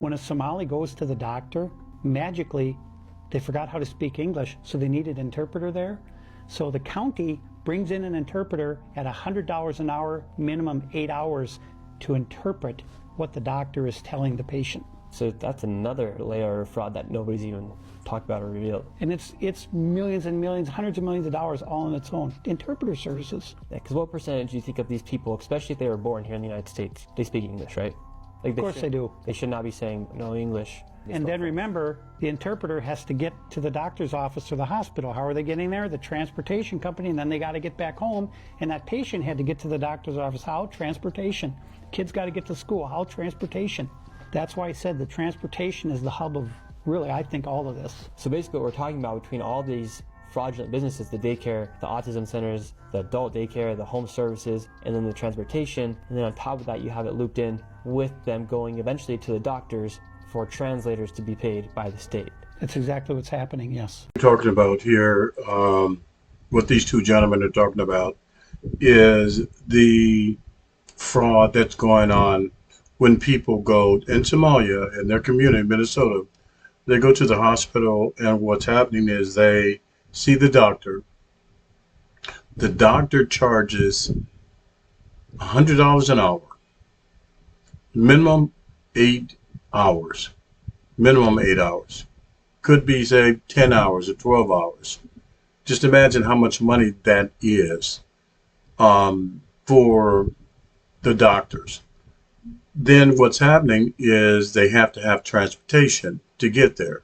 When a Somali goes to the doctor, magically they forgot how to speak English, so they need an interpreter there. So the county brings in an interpreter at $100 an hour, minimum 8 hours, to interpret what the doctor is telling the patient. So that's another layer of fraud that nobody's even talked about or revealed. And it's millions and millions, hundreds of millions of dollars all on its own. Interpreter services. Yeah, because what percentage do you think of these people, especially if they were born here in the United States, they speak English, right? Like Of course they do. They should not be saying no English. And then remember, the interpreter has to get to the doctor's office or the hospital. How are they getting there? The transportation company, and then they got to get back home. And that patient had to get to the doctor's office. How? Transportation. Kids got to get to school. How? Transportation. That's why I said the transportation is the hub of, really, I think, all of this. So basically what we're talking about between all these fraudulent businesses, the daycare, the autism centers, the adult daycare, the home services, and then the transportation, and then on top of that you have it looped in with them going eventually to the doctors for translators to be paid by the state. That's exactly what's happening, yes. We're talking about here, what these two gentlemen are talking about is the fraud that's going on when people go in Somalia, in their community, Minnesota. They go to the hospital, and what's happening is they see the doctor. The doctor charges $100 an hour, minimum 8 hours, minimum 8 hours. Could be, say, 10 hours or 12 hours. Just imagine how much money that is for the doctors. Then what's happening is they have to have transportation to get there.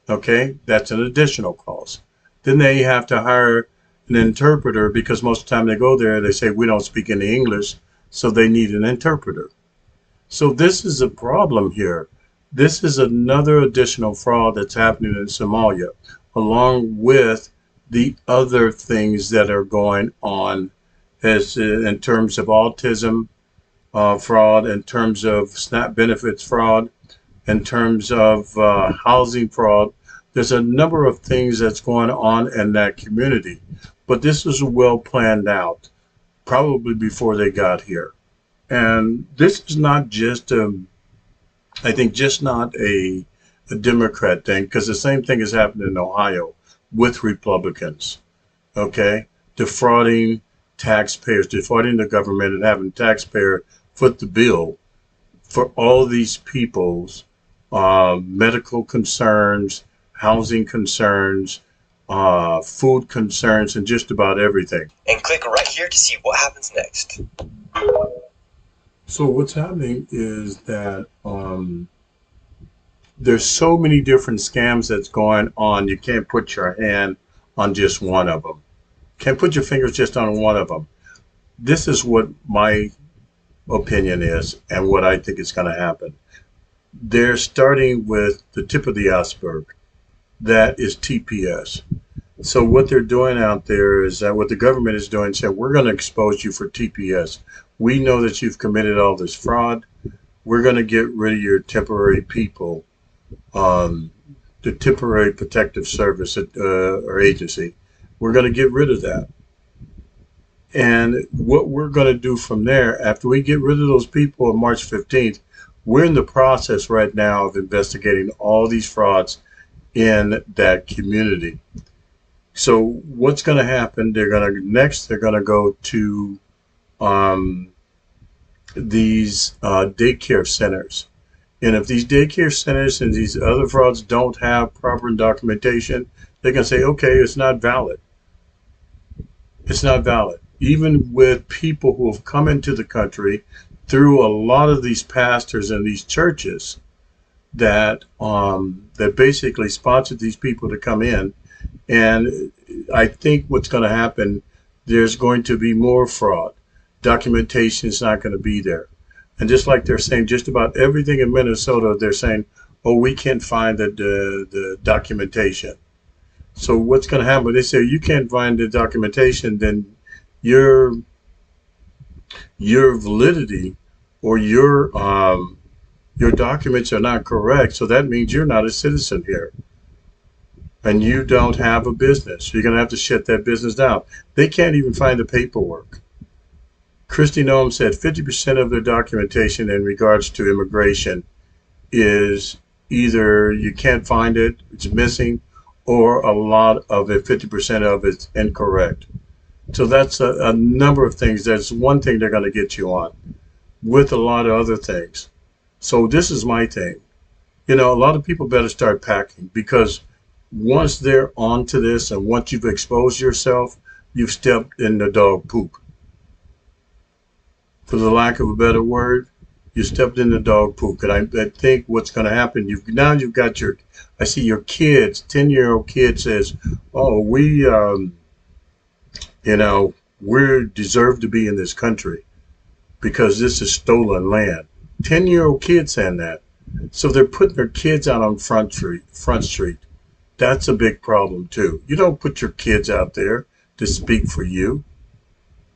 Okay, that's an additional cost. Then they have to hire an interpreter, because most of the time they go there, they say, we don't speak any English, so they need an interpreter. So this is a problem here. This is another additional fraud that's happening in Somalia, along with the other things that are going on as in terms of autism fraud, in terms of SNAP benefits fraud, in terms of housing fraud. There's a number of things that's going on in that community, but this was well planned out, probably before they got here. And this is not just, I think, just not a Democrat thing, because the same thing has happened in Ohio with Republicans, okay? Defrauding taxpayers, defrauding the government, and having taxpayer foot the bill for all these people's medical concerns, housing concerns, food concerns, and just about everything. And click right here to see what happens next. So what's happening is that there's so many different scams that's going on, you can't put your hand on just one of them. Can't put your fingers just on one of them. This is what my opinion is and what I think is going to happen. They're starting with the tip of the iceberg. That is TPS. So what they're doing out there is that what the government is doing, saying, we're going to expose you for TPS. We know that you've committed all this fraud. We're going to get rid of your temporary people, the temporary protective service or agency. We're going to get rid of that. And what we're going to do from there, after we get rid of those people on March 15th, we're in the process right now of investigating all these frauds in that community. So what's going to happen? They're going to go to these daycare centers. And if these daycare centers and these other frauds don't have proper documentation, they can say, okay, it's not valid. It's not valid. Even with people who have come into the country through a lot of these pastors and these churches that that basically sponsored these people to come in. And I think what's going to happen, there's going to be more fraud. Documentation is not going to be there. And just like they're saying, just about everything in Minnesota, they're saying, oh, we can't find the documentation. So what's going to happen? They say you can't find the documentation, then your validity or your documents are not correct. So that means you're not a citizen here. And you don't have a business. You're going to have to shut that business down. They can't even find the paperwork. Kristi Noem said 50% of their documentation in regards to immigration is either you can't find it, it's missing, or a lot of it, 50% of it's incorrect. So that's a number of things. That's one thing they're going to get you on with a lot of other things. So this is my thing. You know, a lot of people better start packing, because once they're onto this and once you've exposed yourself, you've stepped in the dog poop. For the lack of a better word, you stepped in the dog poop. And I think what's going to happen, you've got I see your kids, 10-year-old kid says, oh, we deserve to be in this country because this is stolen land. 10-year-old kids saying that. So they're putting their kids out on Front Street. That's a big problem too. You don't put your kids out there to speak for you.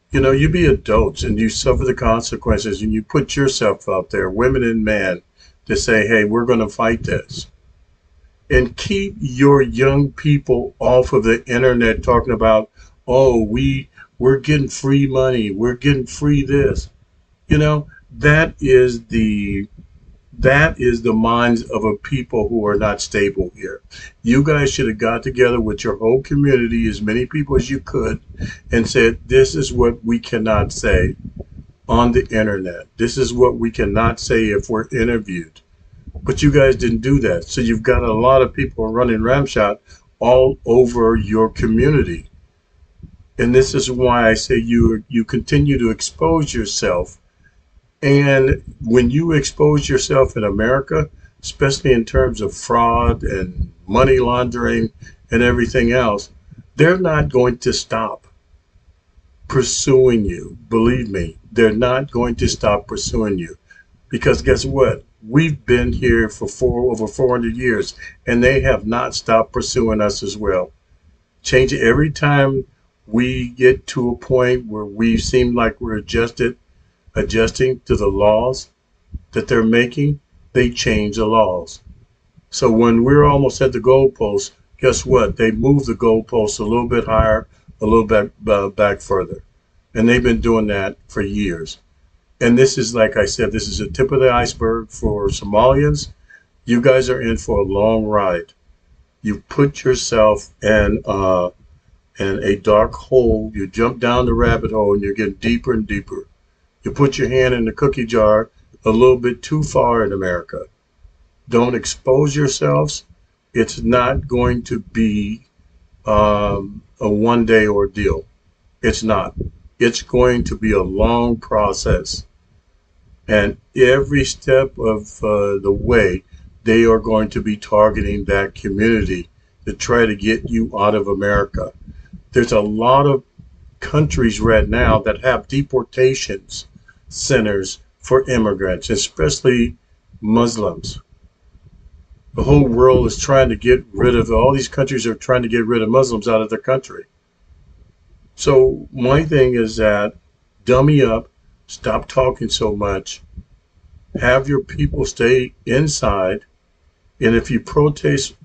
You know, you be adults and you suffer the consequences, and you put yourself out there, women and men, to say, hey, we're going to fight this. And keep your young people off of the internet talking about, oh, we're getting free money, we're getting free this. You know, that is the minds of a people who are not stable here. You guys should have got together with your whole community, as many people as you could, and said, this is what we cannot say on the internet. This is what we cannot say if we're interviewed. But you guys didn't do that. So you've got a lot of people running ramshot all over your community. And this is why I say you continue to expose yourself. And when you expose yourself in America, especially in terms of fraud and money laundering and everything else, they're not going to stop pursuing you. Believe me, they're not going to stop pursuing you. Because guess what? We've been here for over 400 years, and they have not stopped pursuing us as well. Change it every time we get to a point where we seem like we're adjusting to the laws that they're making, they change the laws. So when we're almost at the goalpost, guess what? They move the goalposts a little bit higher, a little bit back further. And they've been doing that for years. And this is, like I said, this is the tip of the iceberg for Somalians. You guys are in for a long ride. You put yourself in a dark hole. You jump down the rabbit hole, and you're getting deeper and deeper. You put your hand in the cookie jar a little bit too far in America. Don't expose yourselves. It's not going to be a one-day ordeal. It's not. It's going to be a long process. And every step of the way, they are going to be targeting that community to try to get you out of America. There's a lot of countries right now that have deportations centers for immigrants, especially Muslims. The whole world is trying to get rid of, all these countries are trying to get rid of Muslims out of their country. So my thing is that dummy up, stop talking so much, have your people stay inside, and if you protest,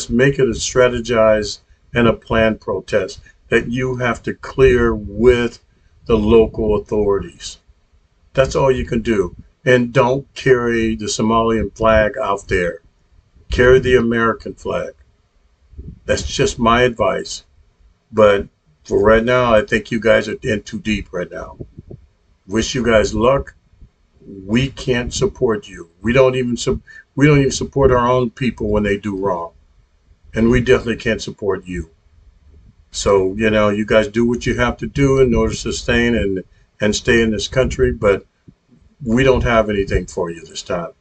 make it a strategized and a planned protest that you have to clear with the local authorities. That's all you can do. And don't carry the Somalian flag out there. Carry the American flag. That's just my advice. But for right now, I think you guys are in too deep right now. Wish you guys luck. We can't support you. We don't even support our own people when they do wrong. And we definitely can't support you. So, you know, you guys do what you have to do in order to sustain and stay in this country, but we don't have anything for you this time.